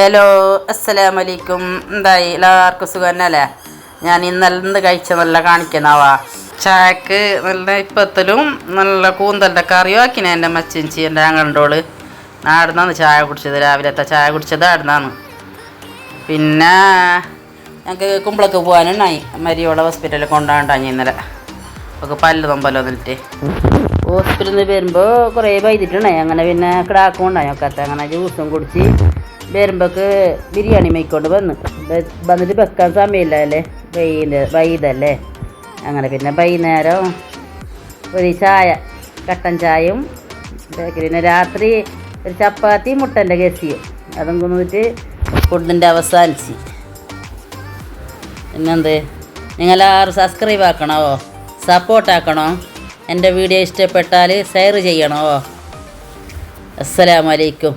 Hello അസ്സലാമലൈക്കും. എന്തായി എല്ലാവർക്കും സുഖം തന്നെയല്ലേ? ഞാൻ ഇന്നലെ കഴിച്ച നല്ല കാണിക്കുന്നവാ ചായക്ക് നല്ല ഇപ്പത്തലും നല്ല കൂന്തലിൻ്റെ കറിയും ആക്കിന എൻ്റെ മച്ചിഞ്ചി എൻ്റെ ആങ്ങളോള് ആടുന്നാന്ന് ചായ കുടിച്ചത്. രാവിലത്തെ ചായ കുടിച്ചത് ആടുന്നാന്ന്. പിന്നെ ഞങ്ങൾക്ക് കുമ്പളക്ക് പോകാനുണ്ടായി. മരിയോളെ ഹോസ്പിറ്റലിൽ കൊണ്ടുപോകണ്ടായി ഇന്നലെ. ഒക്കെ പല്ല് തൊമ്പല്ലോ എന്നിട്ട് ഹോസ്പിറ്റലിൽ നിന്ന് വരുമ്പോൾ കുറേ വൈകിട്ടുണ്ടായി. അങ്ങനെ പിന്നെ കിടാക്കും ഉണ്ടായി ഒക്കെ. അങ്ങനെ ജ്യൂസും കുടിച്ച് വരുമ്പോൾക്ക് ബിരിയാണി മേക്കൊണ്ട് വന്നിട്ട് വെക്കാൻ സമയമില്ല അല്ലേ, വൈകിതല്ലേ. അങ്ങനെ പിന്നെ വൈകുന്നേരം ഒരു ചായ, കട്ടൻ ചായയും പിന്നെ രാത്രി ഒരു ചപ്പാത്തി മുട്ടൻ്റെ കസിയും അതും കൊണ്ടിട്ട് ഫുഡിൻ്റെ അവസാനിച്ച്. പിന്നെന്ത്, നിങ്ങളാരും സബ്സ്ക്രൈബ് ആക്കണോ, സപ്പോർട്ടാക്കണോ, എൻ്റെ വീഡിയോ ഇഷ്ടപ്പെട്ടാൽ ഷെയർ ചെയ്യണോ. അസ്സലാമു അലൈക്കും.